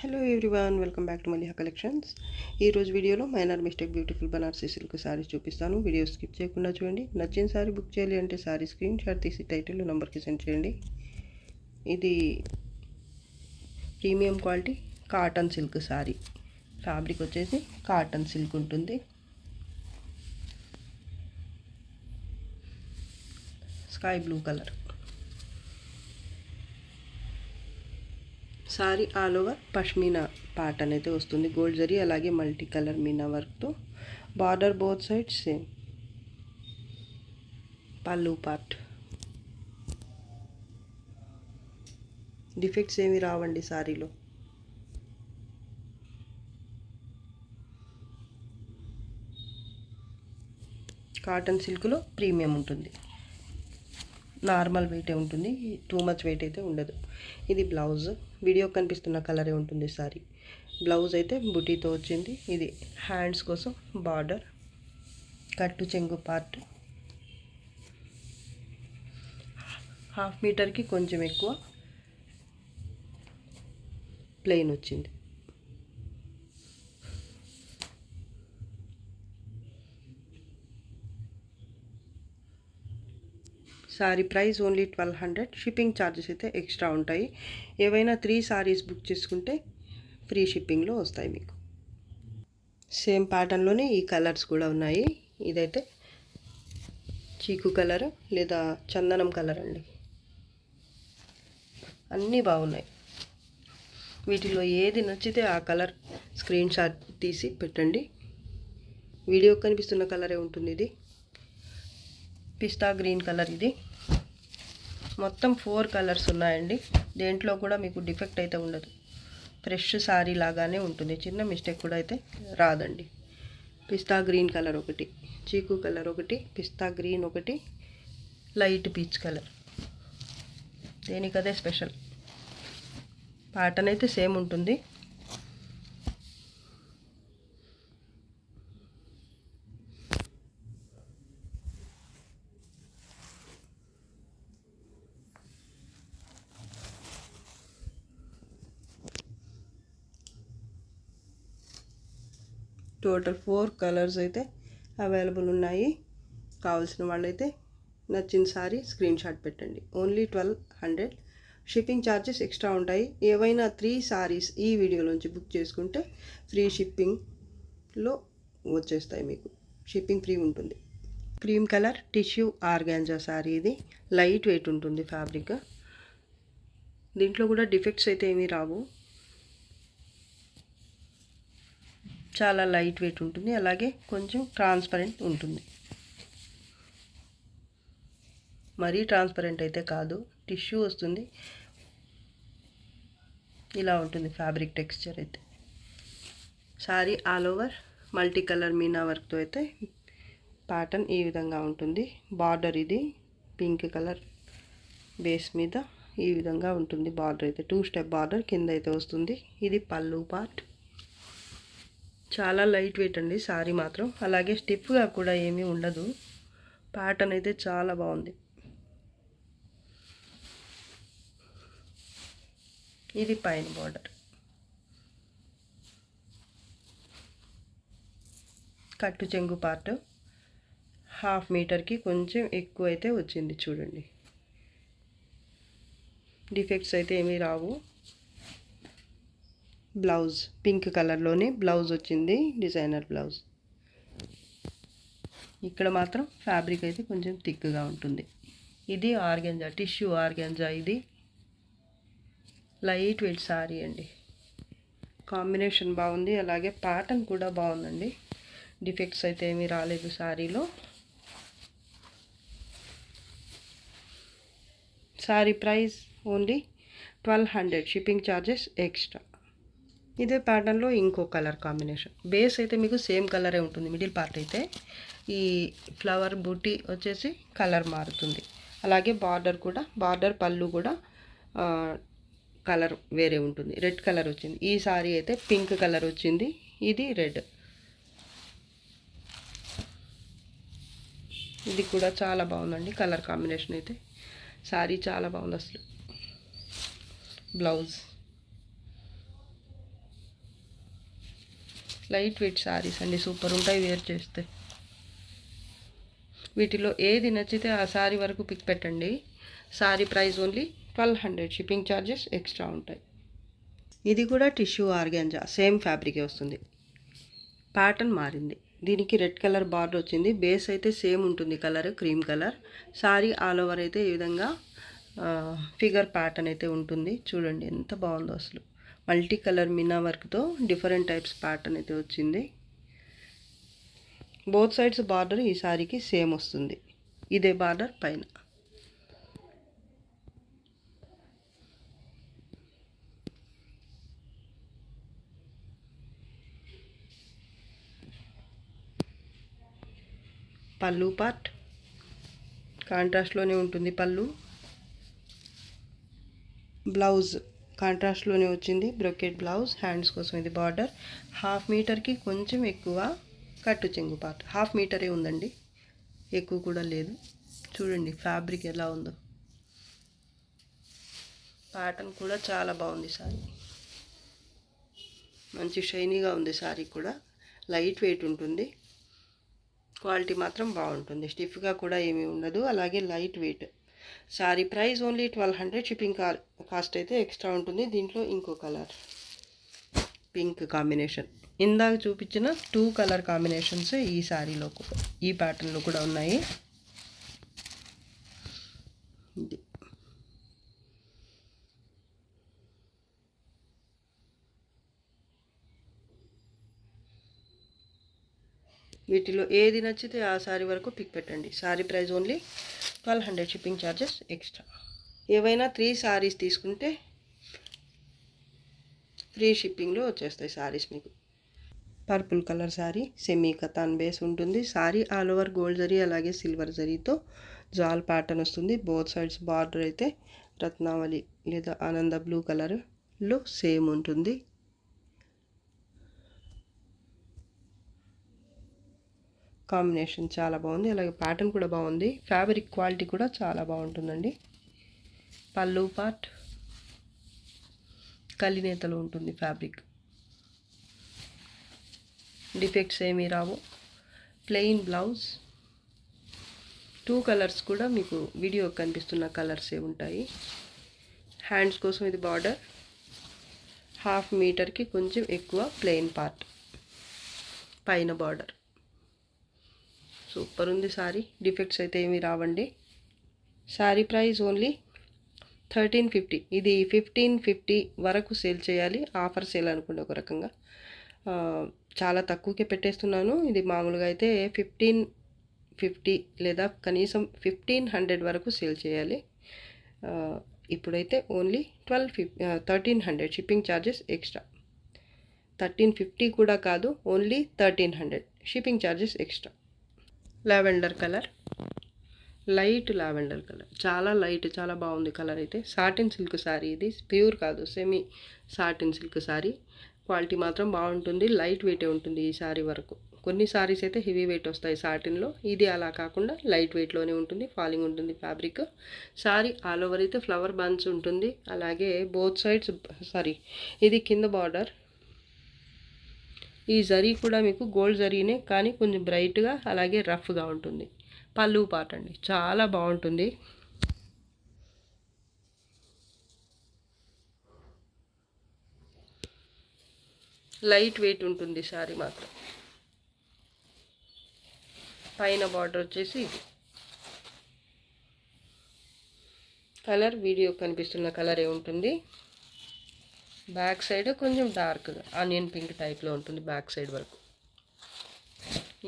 Hello everyone, welcome back to Maliha collections. ఈరోజు వీడియోలో minor mistake beautiful Banarasi silk saris చూపిస్తాను. Video skip చేయకుండా చూడండి. నచ్చిన శారీ బుక్ చేయాలి అంటే శారీ స్క్రీన్ షాట్ తీసి టైటిల్ నెంబర్కి సెండ్ చేయండి. ఇది premium quality cotton silk sari. Fabric వచ్చేసి కాటన్ సిల్క్ ఉంటుంది. Sky blue colour sorry. All over pashmina pattern అయితే వస్తుంది. గోల్డ్ జరీ అలాగే మల్టీ కలర్ మీనా వర్క్తో. Border both sides same. పళ్ళు పార్ట్. డిఫెక్ట్స్ ఏమి రావండి సారీలో. కాటన్ సిల్క్లో ప్రీమియం ఉంటుంది. నార్మల్ వెయిటే ఉంటుంది, టూ మచ్ వెయిట్ అయితే ఉండదు. ఇది బ్లౌజ్. వీడియో కనిపిస్తున్న కలరే ఉంటుంది సారీ. బ్లౌజ్ అయితే బుటీతో వచ్చింది. ఇది హ్యాండ్స్ కోసం బార్డర్, కట్టు చెంగు పార్ట్. 1/2 మీటర్కి కొంచెం ఎక్కువ ప్లెయిన్ వచ్చింది. Sorry price only 1200. Shipping charges అయితే ఎక్స్ట్రా ఉంటాయి. ఏవైనా 3 సారీస్ బుక్ చేసుకుంటే ఫ్రీ షిప్పింగ్లో వస్తాయి మీకు. సేమ్ ప్యాటర్న్లోనే ఈ కలర్స్ కూడా ఉన్నాయి. ఇదైతే చీకు కలర్ లేదా చందనం కలర్ అండి. అన్నీ బాగున్నాయి. వీటిలో ఏది నచ్చితే ఆ కలర్ స్క్రీన్ షాట్ తీసి పెట్టండి. వీడియో కనిపిస్తున్న కలరే ఉంటుంది. ఇది పిస్తా గ్రీన్ కలర్. ఇది మొత్తం 4 కలర్స్ ఉన్నాయండి. దేంట్లో కూడా మీకు డిఫెక్ట్ అయితే ఉండదు. ఫ్రెష్ సారీ లాగానే ఉంటుంది. చిన్న మిస్టేక్ కూడా అయితే రాదండి. పిస్తా గ్రీన్ కలర్ ఒకటి, చీకు కలర్ ఒకటి, పిస్తా గ్రీన్ ఒకటి, లైట్ పీచ్ కలర్. దేనికదే స్పెషల్. ప్యాటర్న్ అయితే సేమ్ ఉంటుంది. టోటల్ 4 కలర్స్ అయితే అవైలబుల్ ఉన్నాయి. కావాల్సిన వాళ్ళైతే నచ్చిన సారీ స్క్రీన్ షాట్ పెట్టండి. ఓన్లీ 1200. షిప్పింగ్ ఛార్జెస్ ఎక్స్ట్రా ఉంటాయి. ఏవైనా 3 సారీస్ ఈ వీడియోలోంచి బుక్ చేసుకుంటే ఫ్రీ షిప్పింగ్లో వచ్చేస్తాయి మీకు. షిప్పింగ్ ఫ్రీ ఉంటుంది. Cream colour tissue organza sorry. ఇది లైట్ వెయిట్ ఉంటుంది ఫ్యాబ్రిక్. దీంట్లో కూడా డిఫెక్ట్స్ అయితే ఏమీ రావు. చాలా లైట్ వెయిట్ ఉంటుంది. అలాగే కొంచెం ట్రాన్స్పరెంట్ ఉంటుంది. మరీ ట్రాన్స్పరెంట్ అయితే కాదు, టిష్యూ వస్తుంది. ఇలా ఉంటుంది ఫ్యాబ్రిక్ టెక్స్చర్ అయితే. Sorry all over multi colour Meena వర్క్తో అయితే ప్యాటర్న్ ఈ విధంగా ఉంటుంది. బార్డర్ ఇది పింక్ కలర్ బేస్ మీద ఈ విధంగా ఉంటుంది. బార్డర్ అయితే 2 స్టెప్ బార్డర్ కింద అయితే వస్తుంది. ఇది పళ్ళు పార్ట్. చాలా లైట్ వెయిట్ అండి సారీ మాత్రం. అలాగే స్టిఫ్గా కూడా ఏమీ ఉండదు. ప్యాటర్న్ అయితే చాలా బాగుంది. ఇది పైన బార్డర్. కట్టు చెంగు పార్ట్ 1/2 మీటర్కి కొంచెం ఎక్కువ అయితే వచ్చింది. చూడండి, డిఫెక్ట్స్ అయితే ఏమీ రావు. బ్లౌజ్ పింక్ కలర్లోనే బ్లౌజ్ వచ్చింది, డిజైనర్ బ్లౌజ్. ఇక్కడ మాత్రం ఫ్యాబ్రిక్ అయితే కొంచెం థిక్గా ఉంటుంది. ఇది ఆర్గాంజా, టిష్యూ ఆర్గాంజా. ఇది లైట్ వెయిట్ సారీ అండి. కాంబినేషన్ బాగుంది. అలాగే ప్యాటర్న్ కూడా బాగుందండి. డిఫెక్ట్స్ అయితే ఏమీ రాలేదు సారీలో. Sari price only 1200. Shipping charges extra. ఇదే ప్యాటర్న్లో ఇంకో కలర్ కాంబినేషన్. బేస్ అయితే మీకు సేమ్ కలరే ఉంటుంది. మిడిల్ పార్ట్ అయితే ఈ ఫ్లవర్ బూటీ వచ్చేసి కలర్ మారుతుంది. అలాగే బార్డర్ కూడా, బార్డర్ పళ్ళు కూడా కలర్ వేరే ఉంటుంది. రెడ్ కలర్ వచ్చింది. ఈ సారీ అయితే పింక్ కలర్ వచ్చింది. ఇది రెడ్. ఇది కూడా చాలా బాగుందండి కలర్ కాంబినేషన్ అయితే. సారీ చాలా బాగుంది అసలు. బ్లౌజ్ లైట్ వెయిట్ శారీస్ అండి, సూపర్ ఉంటాయి వేర్ చేస్తే. వీటిలో ఏది నచ్చితే ఆ శారీ వరకు పిక్ పెట్టండి. Sari price only 1200, shipping charges extra ఉంటాయి. ఇది కూడా టిష్యూ ఆర్గాంజా, సేమ్ ఫ్యాబ్రికే వస్తుంది. ప్యాటర్న్ మారింది, దీనికి రెడ్ కలర్ బార్డర్ వచ్చింది. బేస్ అయితే సేమ్ ఉంటుంది, colour cream colour. Sari all over అయితే ఈ విధంగా ఫిగర్ ప్యాటర్న్ అయితే ఉంటుంది. చూడండి ఎంత బాగుందో అసలు. మల్టీ కలర్ మీనా వర్క్తో డిఫరెంట్ టైప్స్ ప్యాటర్న్ అయితే వచ్చింది. బోత్ సైడ్స్ బార్డర్ ఈ శారీకి సేమ్ వస్తుంది. ఇదే బార్డర్ పైన. పళ్ళు పార్ట్ కాంట్రాస్ట్లోనే ఉంటుంది. పళ్ళు, బ్లౌజ్ కాంట్రాస్ట్లోనే వచ్చింది, బ్రొకెట్ బ్లౌజ్. హ్యాండ్స్ కోసం ఇది బార్డర్. 1/2 మీటర్కి కొంచెం ఎక్కువ కట్టు చెంగు పార్ట్. 1/2 మీటరే ఉందండి, ఎక్కువ కూడా లేదు. చూడండి ఫ్యాబ్రిక్ ఎలా ఉందో. ప్యాటర్న్ కూడా చాలా బాగుంది. సారీ మంచి షైనీగా ఉంది. సారీ కూడా లైట్ వెయిట్ ఉంటుంది, క్వాలిటీ మాత్రం బాగుంటుంది. స్టిఫ్గా కూడా ఏమీ ఉండదు, అలాగే light weight. Sorry price only 1200, shipping cost అయితే ఎక్స్ట్రా ఉంటుంది. దీంట్లో ఇంకో కలర్ పింక్ కాంబినేషన్. ఇందాక చూపించిన 2 కలర్ కాంబినేషన్స్ ఈ శారీలో ఈ ప్యాటర్న్లో కూడా ఉన్నాయి. వీటిలో ఏది నచ్చితే ఆ శారీ వరకు పిక్ పెట్టండి. Sari price only 1200, shipping charges extra. ఏవైనా 3 శారీస్ తీసుకుంటే ఫ్రీ షిప్పింగ్లో వచ్చేస్తాయి శారీస్ మీకు. Purple colour sari, semi katan base ఉంటుంది. Sari all over gold zari అలాగే సిల్వర్ జరీతో జాల్ ప్యాటర్న్ వస్తుంది. బోత్ సైడ్స్ బార్డర్ అయితే రత్నావళి లేదా ఆనంద బ్లూ కలర్లో సేమ్ ఉంటుంది. కాంబినేషన్ చాలా బాగుంది, అలాగే ప్యాటర్న్ కూడా బాగుంది. ఫ్యాబ్రిక్ క్వాలిటీ కూడా చాలా బాగుంటుందండి. పళ్ళు పార్ట్ కలినేతలో ఉంటుంది. ఫ్యాబ్రిక్ డిఫెక్ట్స్ ఏమీ రావు. Plain blouse. 2 కలర్స్ కూడా మీకు వీడియో కనిపిస్తున్న కలర్సే ఉంటాయి. హ్యాండ్స్ కోసం ఇది బార్డర్. 1/2 మీటర్కి కొంచెం ఎక్కువ ప్లెయిన్ పార్ట్, పైన బార్డర్. సూపర్ ఉంది సారీ, డిఫెక్ట్స్ అయితే ఏమీ రావండి. Sorry price only 1350. ఇది 1550 వరకు సేల్ చేయాలి. ఆఫర్ సేల్ అనుకోండి ఒక రకంగా. చాలా తక్కువకే పెట్టేస్తున్నాను. ఇది మామూలుగా అయితే 1550 లేదా కనీసం 1500 వరకు సేల్ చేయాలి. ఇప్పుడైతే ఓన్లీ 1300, షిప్పింగ్ ఛార్జెస్ ఎక్స్ట్రా. 1350 కూడా కాదు, only 1300, shipping charges extra. Lavender colour, light lavender colour, చాలా లైట్, చాలా బాగుంది కలర్ అయితే. సాటిన్ సిల్క్ శారీ, ఇది ప్యూర్ కాదు, semi satin silk sari. Quality మాత్రం బాగుంటుంది, లైట్ వెయిటే ఉంటుంది ఈ శారీ వరకు. కొన్ని శారీస్ అయితే హెవీ వెయిట్ వస్తాయి సాటిన్లో, ఇది అలా కాకుండా లైట్ వెయిట్లోనే ఉంటుంది. ఫాలింగ్ ఉంటుంది ఫ్యాబ్రిక్. శారీ ఆల్ ఓవర్ అయితే ఫ్లవర్ బంచ్ ఉంటుంది, అలాగే బోత్ సైడ్స్ ఇది కింద బార్డర్. ఈ జరీ కూడా మీకు గోల్డ్ జరీనే, కానీ కొంచెం బ్రైట్గా అలాగే రఫ్గా ఉంటుంది. పళ్ళు పాట అండి, చాలా బాగుంటుంది. లైట్ వెయిట్ ఉంటుంది శారీ మాత్రం. పైన బార్డర్ వచ్చేసి ఇది కలర్, వీడియో కనిపిస్తున్న కలరే ఉంటుంది. బ్యాక్ సైడ్ కొంచెం డార్క్గా ఆనియన్ పింక్ టైప్లో ఉంటుంది బ్యాక్ సైడ్ వరకు.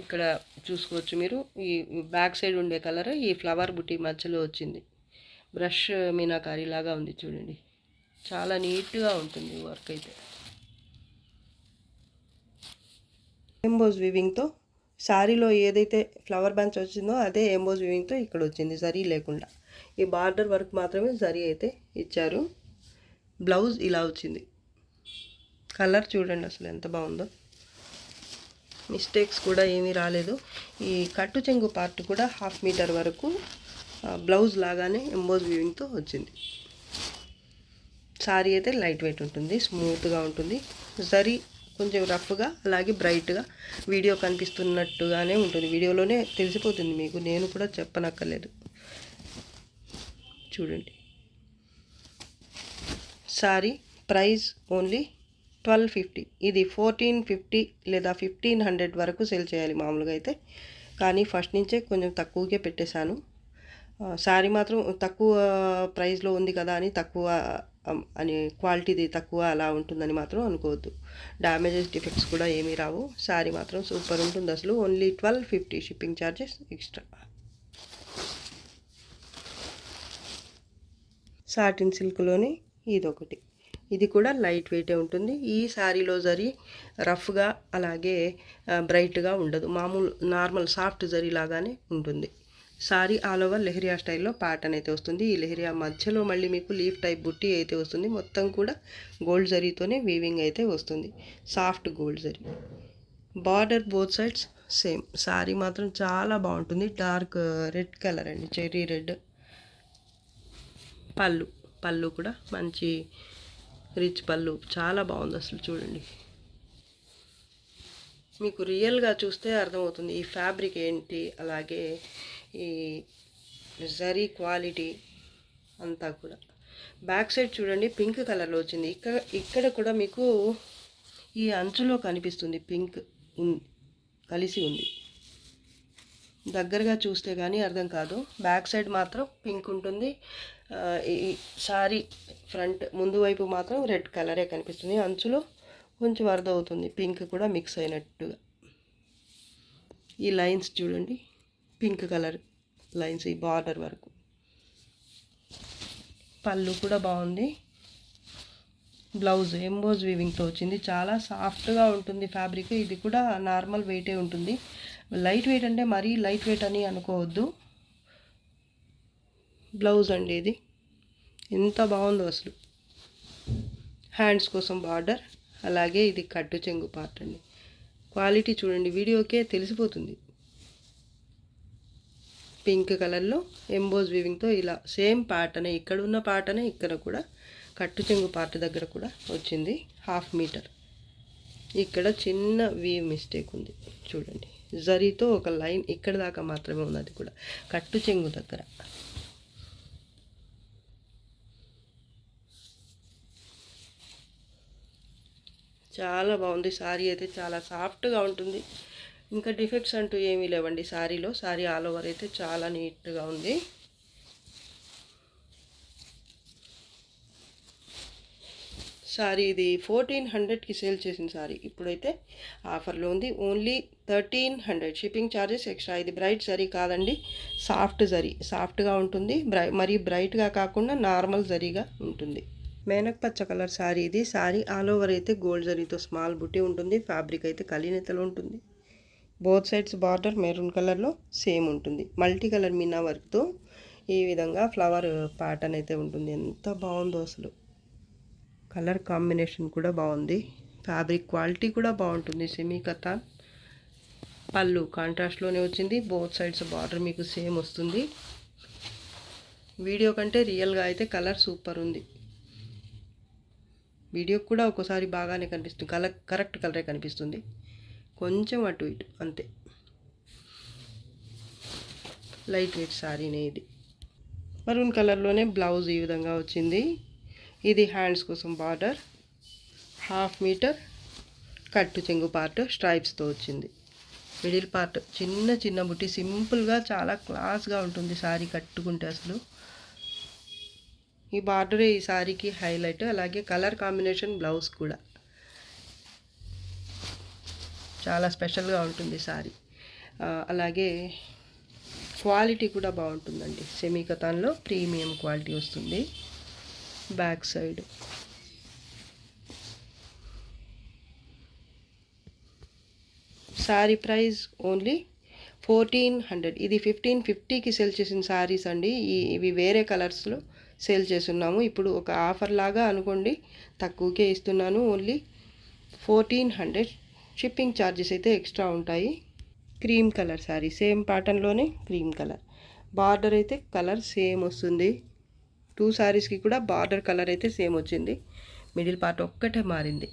ఇక్కడ చూసుకోవచ్చు మీరు, ఈ బ్యాక్ సైడ్ ఉండే కలర్ ఈ ఫ్లవర్ బుట్టి మధ్యలో వచ్చింది. బ్రష్ మీనాకారి లాగా ఉంది చూడండి, చాలా నీట్గా ఉంటుంది వర్క్ అయితే. ఎంబోజ్ వీవింగ్తో శారీలో ఏదైతే ఫ్లవర్ బంచ్ వచ్చిందో అదే ఎంబోజ్ వీవింగ్తో ఇక్కడ వచ్చింది, జరీ లేకుండా. ఈ బార్డర్ వర్క్ మాత్రమే జరీ అయితే ఇచ్చారు. బ్లౌజ్ ఇలా వచ్చింది. కలర్ చూడండి అసలు ఎంత బాగుందో, మిస్టేక్స్ కూడా ఏమీ రాలేదు. ఈ కట్టు చెంగు పార్ట్ కూడా 1/2 మీటర్ వరకు బ్లౌజ్ లాగానే ఎంబోజ్ వీవింగ్తో వచ్చింది. శారీ అయితే లైట్ వెయిట్ ఉంటుంది, స్మూత్గా ఉంటుంది. జరీ కొంచెం రఫ్గా అలాగే బ్రైట్గా వీడియో కనిపిస్తున్నట్టుగానే ఉంటుంది. వీడియోలోనే తెలిసిపోతుంది మీకు, నేను కూడా చెప్పనక్కర్లేదు. చూడండి, సారీ ప్రైస్ ఓన్లీ 1250. ఇది 1450 లేదా 1500 వరకు సేల్ చేయాలి మామూలుగా అయితే, కానీ ఫస్ట్ నుంచే కొంచెం తక్కువకే పెట్టేశాను. శారీ మాత్రం తక్కువ ప్రైస్లో ఉంది కదా అని తక్కువ అని క్వాలిటీది తక్కువ అలా ఉంటుందని మాత్రం అనుకోవద్దు. డ్యామేజెస్ డిఫెక్ట్స్ కూడా ఏమీ రావు. శారీ మాత్రం సూపర్ ఉంటుంది అసలు. Only 1250 shipping charges extra. Satin సిల్క్లోని ఇదొకటి, ఇది కూడా లైట్ వెయిటే ఉంటుంది. ఈ శారీలో జరీ రఫ్గా అలాగే బ్రైట్గా ఉండదు, మామూలు నార్మల్ సాఫ్ట్ జరీ లాగానే ఉంటుంది. సారీ ఆల్ ఓవర్ లెహరియా స్టైల్లో ప్యాటర్న్ అయితే వస్తుంది. ఈ లెహరియా మధ్యలో మళ్ళీ మీకు లీఫ్ టైప్ బుట్టి అయితే వస్తుంది. మొత్తం కూడా గోల్డ్ జరీతోనే వీవింగ్ అయితే వస్తుంది, soft gold zari. Border both sides same. Sorry మాత్రం చాలా బాగుంటుంది. డార్క్ రెడ్ కలర్ అండి, చెర్రీ రెడ్. పళ్ళు కూడా మంచి రిచ్ పళ్ళు, చాలా బాగుంది అసలు. చూడండి, మీకు రియల్గా చూస్తే అర్థమవుతుంది ఈ ఫ్యాబ్రిక్ ఏంటి, అలాగే ఈ జరీ క్వాలిటీ అంతా కూడా. బ్యాక్ సైడ్ చూడండి, పింక్ కలర్లో వచ్చింది. ఇక్కడ కూడా మీకు ఈ అంచులో కనిపిస్తుంది పింక్ కలిసి ఉంది. దగ్గరగా చూస్తే కానీ అర్థం కాదు. బ్యాక్ సైడ్ మాత్రం పింక్ ఉంటుంది. ఈ సారీ ఫ్రంట్ ముందు వైపు మాత్రం రెడ్ కలరే కనిపిస్తుంది. అంచులో కొంచెం అర్థమవుతుంది పింక్ కూడా మిక్స్ అయినట్టుగా. ఈ లైన్స్ చూడండి, పింక్ కలర్ లైన్స్ ఈ బార్డర్ వరకు. పళ్ళు కూడా బాగుంది. బ్లౌజ్ ఎంబోజ్ వీవింగ్తో వచ్చింది, చాలా సాఫ్ట్గా ఉంటుంది ఫ్యాబ్రిక్. ఇది కూడా నార్మల్ వెయిటే ఉంటుంది. లైట్ వెయిట్ అంటే మరీ లైట్ వెయిట్ అని అనుకోవద్దు. బ్లౌజ్ అండి ఇది, ఎంత బాగుందో అసలు. హ్యాండ్స్ కోసం బార్డర్, అలాగే ఇది కట్టు చెంగు పార్ట్ అండి. క్వాలిటీ చూడండి, వీడియోకే తెలిసిపోతుంది. పింక్ కలర్లో ఎంబోజ్ వీవింగ్తో ఇలా సేమ్ ప్యాటర్నే, ఇక్కడ ఉన్న ప్యాటర్నే ఇక్కడ కూడా కట్టు చెంగు పార్ట్ దగ్గర కూడా వచ్చింది. 1/2 మీటర్. ఇక్కడ చిన్న వీవ్ మిస్టేక్ ఉంది చూడండి, జరీతో ఒక లైన్ ఇక్కడ దాకా మాత్రమే ఉంది, అది కూడా కట్టు చెంగు దగ్గర. చాలా బాగుంది. శారీ అయితే చాలా సాఫ్ట్గా ఉంటుంది. ఇంకా డిఫెక్ట్స్ అంటూ ఏమీ లేవండి శారీలో. శారీ ఆల్ ఓవర్ అయితే చాలా నీట్గా ఉంది. శారీ ఇది 1400కి సేల్ చేసిన శారీ ఇప్పుడైతే ఆఫర్లో ఉంది. Only 1300 shipping charges extra. ఇది బ్రైట్ జరీ కాదండి, సాఫ్ట్ జరీ. సాఫ్ట్గా ఉంటుంది, మరీ బ్రైట్గా కాకుండా నార్మల్ జరీగా ఉంటుంది. మేనక్ పచ్చ కలర్ శారీ ఇది. శారీ ఆల్ ఓవర్ అయితే గోల్డ్ జరీతో స్మాల్ బుట్టి ఉంటుంది. ఫ్యాబ్రిక్ అయితే కలినేతలో ఉంటుంది. బోత్ సైడ్స్ బార్డర్ మెరూన్ కలర్లో సేమ్ ఉంటుంది. మల్టీ కలర్ మీనా వర్క్తో ఈ విధంగా ఫ్లవర్ ప్యాటర్న్ అయితే ఉంటుంది. ఎంత బాగుందో అసలు. కలర్ కాంబినేషన్ కూడా బాగుంది. ఫ్యాబ్రిక్ క్వాలిటీ కూడా బాగుంటుంది. సెమీ కతాన్. పళ్ళు కాంట్రాస్ట్లోనే వచ్చింది. బోత్ సైడ్స్ బార్డర్ మీకు సేమ్ వస్తుంది. వీడియో కంటే రియల్గా అయితే కలర్ సూపర్ ఉంది. వీడియో కూడా ఒక్కోసారి బాగానే కనిపిస్తుంది, కరెక్ట్ కలరే కనిపిస్తుంది, కొంచెం అటు ఇటు అంతే. లైట్ వెయిట్ శారీనే ఇది. మరూన్ కలర్లోనే బ్లౌజ్ ఈ విధంగా వచ్చింది. ఇది హ్యాండ్స్ కోసం బార్డర్, 1/2 మీటర్ కట్టు చెంగు పార్ట్ స్ట్రైప్స్తో వచ్చింది. మిడిల్ పార్ట్ చిన్న చిన్న బుట్టి, సింపుల్గా చాలా క్లాస్గా ఉంటుంది శారీ కట్టుకుంటే అసలు. ఈ బార్డరే ఈ శారీకి హైలైట్. అలాగే కలర్ కాంబినేషన్ బ్లౌజ్ కూడా చాలా స్పెషల్గా ఉంటుంది శారీ. అలాగే క్వాలిటీ కూడా బాగుంటుందండి. సెమీ కతాన్లో ప్రీమియం క్వాలిటీ వస్తుంది. Back side sari price only 1400. ఇది 1550కి సేల్ చేసిన శారీస్ అండి. ఇవి వేరే కలర్స్లో సేల్ చేస్తున్నాము. ఇప్పుడు ఒక ఆఫర్ లాగా అనుకోండి, తక్కువకే ఇస్తున్నాను. ఓన్లీ 1400. షిప్పింగ్ ఛార్జెస్ అయితే ఎక్స్ట్రా ఉంటాయి. క్రీమ్ కలర్ శారీ, సేమ్ ప్యాటర్న్లోనే క్రీమ్ కలర్. బార్డర్ అయితే కలర్ సేమ్ వస్తుంది. 2 శారీస్కి కూడా బార్డర్ కలర్ అయితే సేమ్ వచ్చింది. మిడిల్ పార్ట్ ఒక్కటే మారింది.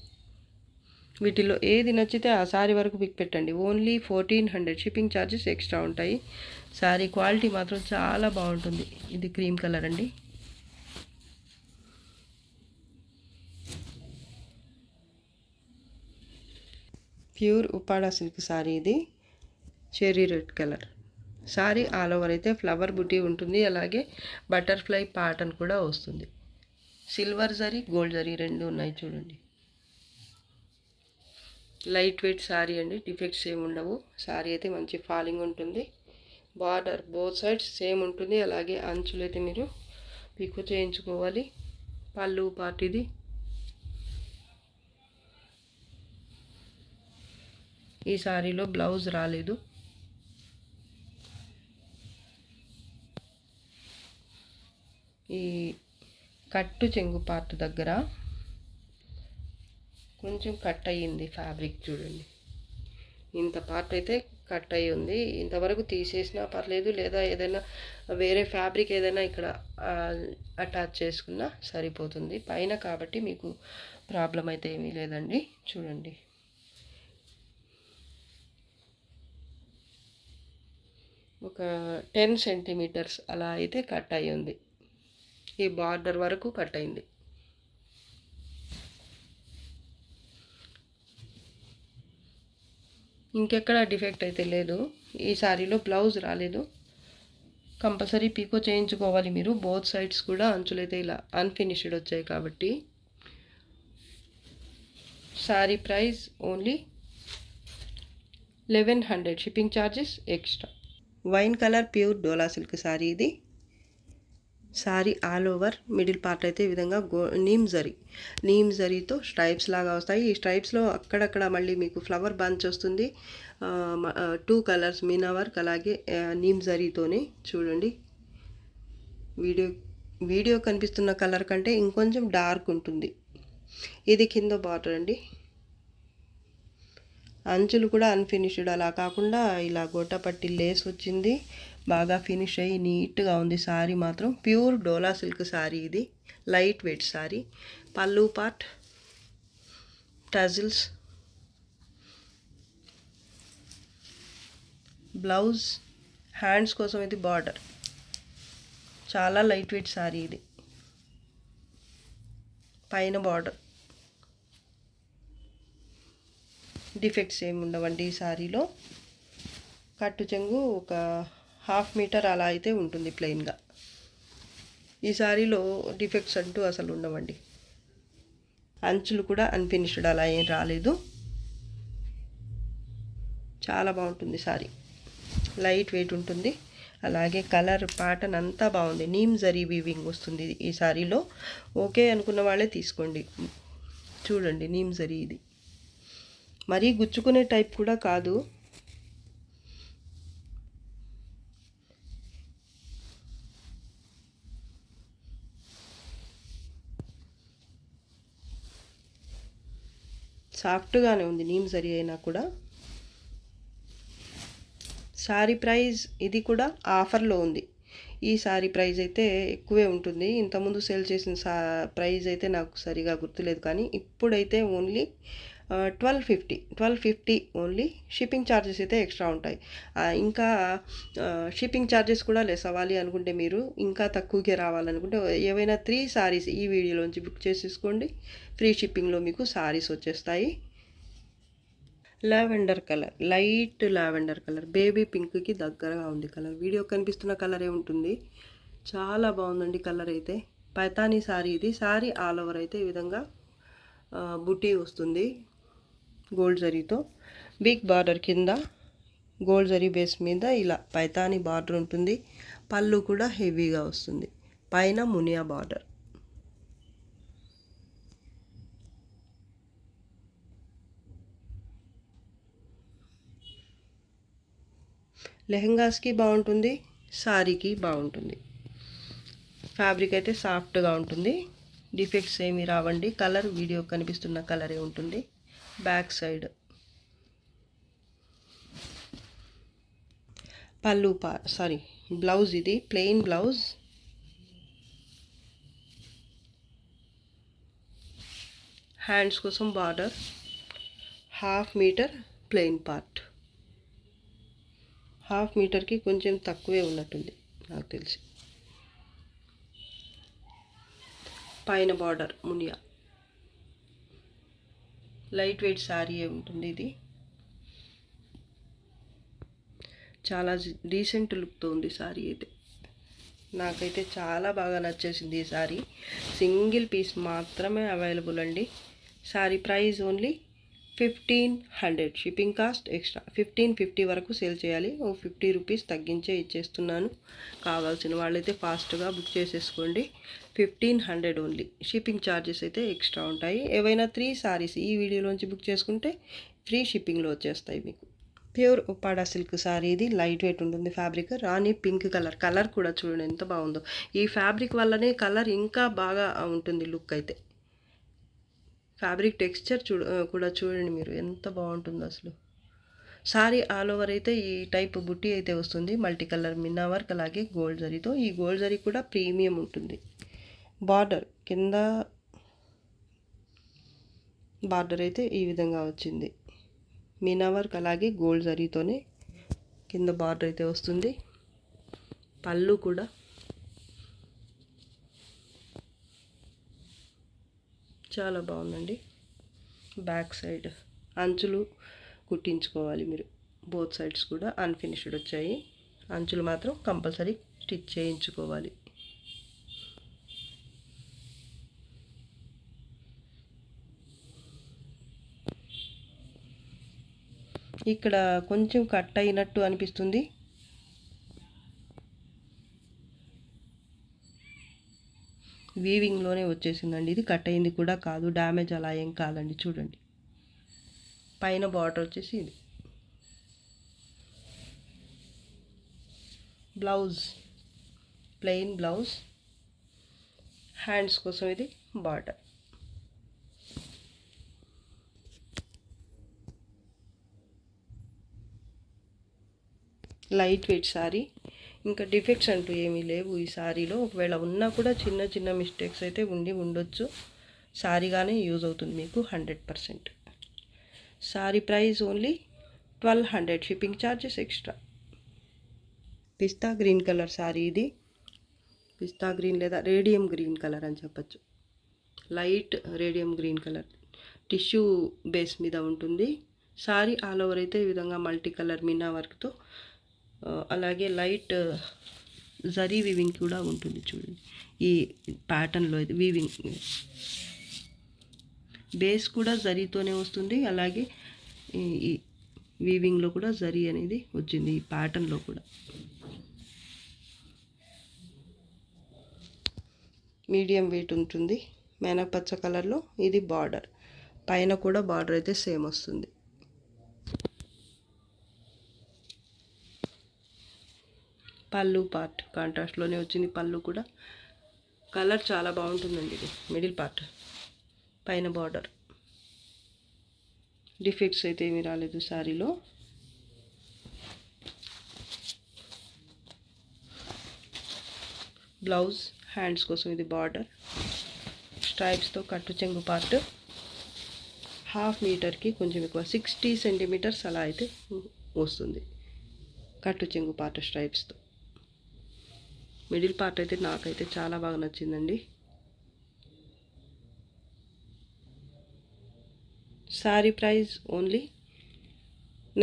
వీటిలో ఏది నచ్చితే ఆ శారీ వరకు పిక్ పెట్టండి. ఓన్లీ 1400 షిప్పింగ్ ఛార్జెస్ ఎక్స్ట్రా ఉంటాయి. శారీ క్వాలిటీ మాత్రం చాలా బాగుంటుంది. ఇది క్రీమ్ కలర్ అండి. ప్యూర్ ఉప్పాడ సిల్క్ శారీ ఇది. Cherry red colour sari. All over అయితే ఫ్లవర్ బుటీ ఉంటుంది. అలాగే బటర్ఫ్లై ప్యాటర్న్ కూడా వస్తుంది. సిల్వర్ జరీ, గోల్డ్ జరీ రెండు ఉన్నాయి చూడండి. లైట్ వెయిట్ శారీ అండి. డిఫెక్ట్స్ ఏమి ఉండవు. శారీ అయితే మంచి ఫాలింగ్ ఉంటుంది. బార్డర్ బోత్ సైడ్స్ సేమ్ ఉంటుంది. అలాగే అంచులు అయితే మీరు పిక్కు చేయించుకోవాలి. పళ్ళు పార్ట్ ఇది. ఈ శారీలో బ్లౌజ్ రాలేదు. ఈ కట్టు చెంగు పార్ట్ దగ్గర కొంచెం కట్ అయ్యింది ఫ్యాబ్రిక్ చూడండి. ఇంత పార్ట్ అయితే కట్ అయ్యి ఉంది. ఇంతవరకు తీసేసినా పర్లేదు, లేదా ఏదైనా వేరే ఫ్యాబ్రిక్ ఏదైనా ఇక్కడ అటాచ్ చేసుకున్నా సరిపోతుంది. పైన కాబట్టి మీకు ప్రాబ్లం అయితే ఏమీ లేదండి. చూడండి, ఒక 10 సెంటీమీటర్స్ అలా అయితే కట్ అయ్యి ఉంది. ఈ బార్డర్ వరకు కట్ అయింది. ఇంకెక్కడ డిఫెక్ట్ అయితే లేదు. ఈ శారీలో బ్లౌజ్ రాలేదు. కంపల్సరీ పీకో చేయించుకోవాలి మీరు. బోత్ సైడ్స్ కూడా అంచులైతే ఇలా అన్ఫినిష్డ్ వచ్చాయి కాబట్టి. Sari price only 1100 shipping charges extra. Wine colour pure dola silk sari ఇది. Sari all over middle part అయితే ఈ విధంగా నీమ్ జరీతో స్ట్రైప్స్ లాగా వస్తాయి. ఈ స్ట్రైప్స్లో అక్కడక్కడ మళ్ళీ మీకు ఫ్లవర్ బంచ్ వస్తుంది. 2 కలర్స్ మీనా వర్క్, అలాగే నీమ్ జరీతోనే చూడండి. వీడియో కనిపిస్తున్న కలర్ కంటే ఇంకొంచెం డార్క్ ఉంటుంది. ఇది కింద బార్డర్ అండి. అంచులు కూడా అన్ఫినిష్డ్ అలా కాకుండా ఇలా గోటాపట్టి లేస్ వచ్చింది. బాగా ఫినిష్ అయ్యి నీట్గా ఉంది. శారీ మాత్రం ప్యూర్ డోలా సిల్క్ శారీ ఇది. Light weight sari. పళ్ళు పార్ట్, టజిల్స్, బ్లౌజ్, హ్యాండ్స్ కోసం ఇది బార్డర్. చాలా లైట్ వెయిట్ శారీ ఇది. పైన బార్డర్. డిఫెక్ట్స్ ఏమి ఉండవండి ఈ శారీలో. కట్టు చెంగు ఒక 1/2 మీటర్ అలా అయితే ఉంటుంది ప్లెయిన్గా. ఈ శారీలో డిఫెక్ట్స్ అంటూ అసలు ఉండవండి. అంచులు కూడా అన్ఫినిష్డ్ అలా ఏం రాలేదు. చాలా బాగుంటుంది శారీ. లైట్ వెయిట్ ఉంటుంది. అలాగే కలర్ ప్యాటర్న్ అంతా బాగుంది. నీమ్ జరీ వీవింగ్ వస్తుంది ఈ శారీలో. ఓకే అనుకున్న వాళ్ళే తీసుకోండి. చూడండి, నీమ్ జరీ ఇది. మరీ గుచ్చుకునే టైప్ కూడా కాదు. సాఫ్ట్గానే ఉంది నీమ్ జరీ అయినా కూడా. శారీ ప్రైస్ ఇది కూడా ఆఫర్లో ఉంది. ఈ శారీ ప్రైస్ అయితే ఎక్కువే ఉంటుంది. ఇంతకుముందు సేల్ చేసిన ప్రైస్ అయితే నాకు సరిగా గుర్తులేదు, కానీ ఇప్పుడైతే ఓన్లీ 1250 ఓన్లీ. షిప్పింగ్ ఛార్జెస్ అయితే ఎక్స్ట్రా ఉంటాయి. ఇంకా షిప్పింగ్ ఛార్జెస్ కూడా లెస్ అవ్వాలి అనుకుంటే, మీరు ఇంకా తక్కువకే రావాలనుకుంటే ఏవైనా 3 శారీస్ ఈ వీడియోలోంచి బుక్ చేసేసుకోండి. ఫ్రీ షిప్పింగ్లో మీకు శారీస్ వచ్చేస్తాయి. Lavender colour, light lavender colour, baby పింక్కి దగ్గరగా ఉంది కలర్. వీడియో కనిపిస్తున్న కలరే ఉంటుంది. చాలా బాగుందండి కలర్ అయితే. పైతానీ శారీ ఇది. శారీ ఆల్ ఓవర్ అయితే ఈ విధంగా బుటీ వస్తుంది గోల్డ్ జరీతో. బిగ్ బార్డర్ కింద గోల్డ్ జరీ బేస్ మీద ఇలా పైతానీ బార్డర్ ఉంటుంది. పళ్ళు కూడా హెవీగా వస్తుంది. పైన మునియా బార్డర్. లెహంగాస్కి బాగుంటుంది, శారీకి బాగుంటుంది. ఫ్యాబ్రిక్ అయితే సాఫ్ట్గా ఉంటుంది. డిఫెక్ట్స్ ఏమీ రావండి. కలర్ వీడియో కనిపిస్తున్న కలరే ఉంటుంది. బ్యాక్ సైడ్ పళ్ళు బ్లౌజ్ ఇది ప్లెయిన్ బ్లౌజ్. హ్యాండ్స్ కోసం border. Half metre plain part. Half మీటర్కి కొంచెం తక్కువే ఉన్నట్టుంది నాకు తెలిసి. పైన బార్డర్ మునియా. లైట్ వెయిట్ శారీ ఉంటుంది ఇది. చాలా డీసెంట్ లుక్తో ఉంది శారీ అయితే. నాకైతే చాలా బాగా నచ్చేసింది ఈ శారీ. సింగిల్ పీస్ మాత్రమే అవైలబుల్ అండి. Sari price only 1500. Shipping cost extra. 1550 వరకు సేల్ చేయాలి. 50 రూపీస్ తగ్గించే ఇచ్చేస్తున్నాను. కావాల్సిన వాళ్ళైతే ఫాస్ట్గా బుక్ చేసేసుకోండి. 1500 ఓన్లీ. షిప్పింగ్ ఛార్జెస్ అయితే ఎక్స్ట్రా ఉంటాయి. ఏవైనా 3 శారీస్ ఈ వీడియోలోంచి బుక్ చేసుకుంటే ఫ్రీ షిప్పింగ్లో వచ్చేస్తాయి మీకు. ప్యూర్ ఉప్పాడా సిల్క్ శారీ ఇది. లైట్ వెయిట్ ఉంటుంది ఫ్యాబ్రిక్. రాణి పింక్ కలర్ కూడా చూడండి ఎంత బాగుందో. ఈ ఫ్యాబ్రిక్ వల్లనే కలర్ ఇంకా బాగా ఉంటుంది లుక్ అయితే. ఫ్యాబ్రిక్ టెక్స్చర్ కూడా చూడండి మీరు ఎంత బాగుంటుందో అసలు. శారీ ఆల్ ఓవర్ అయితే ఈ టైప్ బుట్టి అయితే వస్తుంది. మల్టీ కలర్ మిన్నా వర్క్, అలాగే గోల్డ్ జరీతో. ఈ గోల్డ్ జరీ కూడా ప్రీమియం ఉంటుంది. బార్డర్ కింద బార్డర్ అయితే ఈ విధంగా వచ్చింది. మీనా వర్క్ అలాగే గోల్డ్ జరీతోనే కింద బార్డర్ అయితే వస్తుంది. పళ్ళు కూడా చాలా బాగుందండి. బ్యాక్ సైడ్ అంచులు కుట్టించుకోవాలి మీరు. బోత్ సైడ్స్ కూడా అన్ఫినిష్డ్ వచ్చాయి. అంచులు మాత్రం కంపల్సరీ స్టిచ్ చేయించుకోవాలి. ఇక్కడ కొంచెం కట్ అయినట్టు అనిపిస్తుంది. వీవింగ్లోనే వచ్చేసిందండి. ఇది కట్ అయింది కూడా కాదు, డ్యామేజ్ అలా ఏం కాదండి. చూడండి పైన బార్డర్ వచ్చేసి ఇది. Blouse plain blouse. హ్యాండ్స్ కోసం ఇది బార్డర్. Light weight sari. ఇంకా డిఫెక్ట్స్ అంటూ ఏమీ లేవు ఈ శారీలో. ఒకవేళ ఉన్నా కూడా చిన్న చిన్న మిస్టేక్స్ అయితే ఉండొచ్చు. శారీగానే యూజ్ అవుతుంది మీకు 100%. Sari price only 1200. Shipping charges extra. Pista green colour sari ఇది. పిస్తా గ్రీన్ లేదా రేడియం గ్రీన్ కలర్ అని చెప్పచ్చు. Light radium green colour tissue base మీద ఉంటుంది. శారీ ఆల్ ఓవర్ అయితే ఈ విధంగా మల్టీ కలర్ మీనా వర్క్తో, అలాగే లైట్ జరీ వీవింగ్ కూడా ఉంటుంది. చూడండి ఈ ప్యాటర్న్లో ఇది వీవింగ్. బేస్ కూడా జరీతోనే వస్తుంది. అలాగే ఈ వీవింగ్లో కూడా జరీ అనేది వచ్చింది ఈ ప్యాటర్న్లో కూడా. మీడియం వెయిట్ ఉంటుంది. మేనపచ్చ కలర్లో ఇది బార్డర్. పైన కూడా బార్డర్ అయితే సేమ్ వస్తుంది. పళ్ళు పార్ట్ కాంట్రాస్ట్లోనే వచ్చింది. పళ్ళు కూడా కలర్ చాలా బాగుంటుందండి. ఇది మిడిల్ పార్ట్, పైన బార్డర్. డిఫెక్ట్స్ అయితే ఏమీ రాలేదు శారీలో. బ్లౌజ్ హ్యాండ్స్ కోసం ఇది బార్డర్. స్ట్రైప్స్తో కట్టు చెంగు పార్ట్. హాఫ్ మీటర్కి కొంచెం ఎక్కువ 60 సెంటీమీటర్స్ అలా అయితే వస్తుంది కట్టు చెంగు పార్ట్ స్ట్రైప్స్తో. మిడిల్ పార్ట్ అయితే నాకైతే చాలా బాగా నచ్చిందండి. Sari price only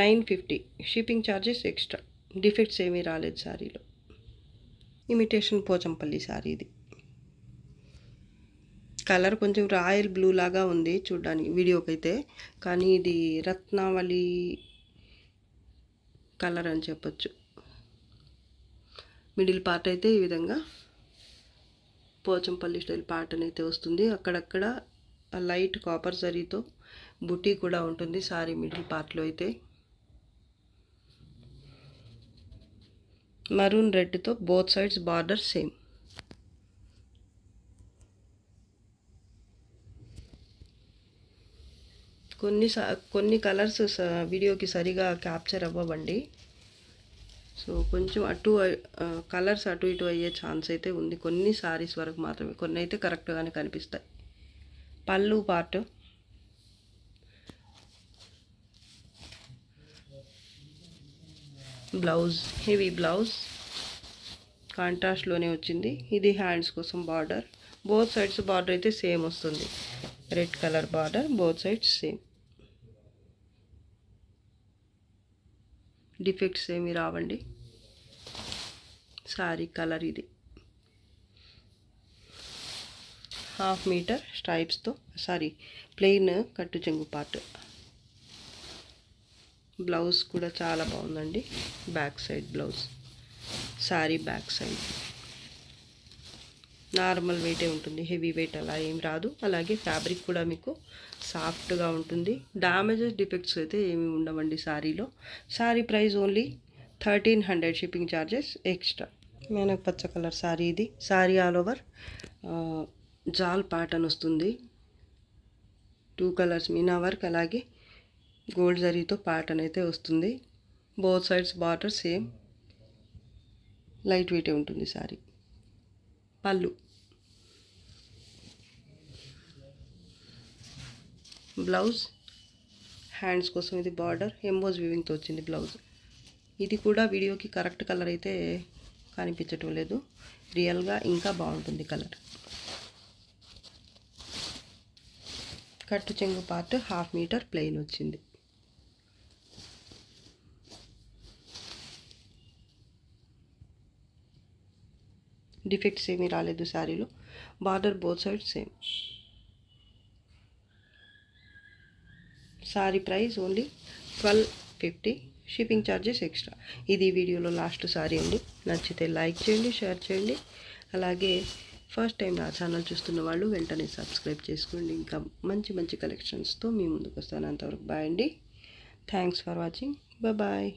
950. Shipping charges extra. Defects ఏమీ రాలేదు శారీలో. ఇమిటేషన్ పోచంపల్లి శారీ ఇది. కలర్ కొంచెం రాయల్ బ్లూ లాగా ఉంది చూడడానికి వీడియోకైతే, కానీ ఇది రత్నావళి కలర్ అని చెప్పచ్చు. మిడిల్ పార్ట్ అయితే ఈ విధంగా పోచంపల్లి స్టైల్ ప్యాటర్న్ అయితే వస్తుంది. అక్కడక్కడ లైట్ కాపర్ జరీతో బుటీ కూడా ఉంటుంది సారీ మిడిల్ పార్ట్లో అయితే. మరూన్ రెడ్తో బోత్ సైడ్స్ బార్డర్ సేమ్. కొన్ని కలర్స్ వీడియోకి సరిగా క్యాప్చర్ అవ్వవండి. సో కొంచెం కలర్స్ అటు ఇటు అయ్యే ఛాన్స్ అయితే ఉంది కొన్ని సారీస్ వరకు మాత్రమే. కొన్ని అయితే కరెక్ట్గానే కనిపిస్తాయి. పళ్ళు పార్ట్ బ్లౌజ్ హెవీ బ్లౌజ్ కాంట్రాస్ట్లోనే వచ్చింది. ఇది హ్యాండ్స్ కోసం బార్డర్. బోత్ సైడ్స్ బార్డర్ అయితే సేమ్ వస్తుంది. Red colour border, both sides same. Defects ఏమి రావండి. సారీ కలర్ ఇది. 1/2 మీటర్ స్ట్రైప్స్తో ప్లెయిన్ కట్టు చెంగు పార్ట్. బ్లౌజ్ కూడా చాలా బాగుందండి. Back side blouse, sari back side normal వెయిటే ఉంటుంది, హెవీ వెయిట్ అలా ఏం రాదు. అలాగే ఫ్యాబ్రిక్ కూడా మీకు సాఫ్ట్గా ఉంటుంది. డ్యామేజెస్ డిఫెక్ట్స్ అయితే ఏమి ఉండవండి సారీలో. Sari price only 1300, shipping charges extra. మనకు పచ్చ కలర్ సారీ ఇది. సారీ ఆల్ ఓవర్ జాల్ ప్యాటర్న్ వస్తుంది. 2 కలర్స్ మీనా వర్క్, అలాగే గోల్డ్ జరీతో ప్యాటర్న్ అయితే వస్తుంది. Both sides border same, light వెయిటే ఉంటుంది సారీ. పళ్ళు, బ్లౌజ్, హ్యాండ్స్ కోసం ఇది బార్డర్, ఎంబోజ్ వీవింగ్తో వచ్చింది బ్లౌజ్. ఇది కూడా వీడియోకి కరెక్ట్ కలర్ అయితే కనిపించటం లేదు, రియల్గా ఇంకా బాగుంటుంది కలర్. కట్టు చెంగు పార్ట్ 1/2 మీటర్ ప్లెయిన్ వచ్చింది. డిఫెక్ట్స్ ఏమీ రాలేదు శారీలో. Border both side same. Sorry price only 1250, shipping charges extra. ఇది వీడియోలో లాస్ట్ సారీ అండి. నచ్చితే లైక్ చేయండి, షేర్ చేయండి. అలాగే ఫస్ట్ టైం నా ఛానల్ చూస్తున్న వాళ్ళు వెంటనే సబ్స్క్రైబ్ చేసుకోండి. ఇంకా మంచి మంచి కలెక్షన్స్తో మీ ముందుకు వస్తాను. అంతవరకు బాయ్ అండి. Thanks for watching. బాయ్.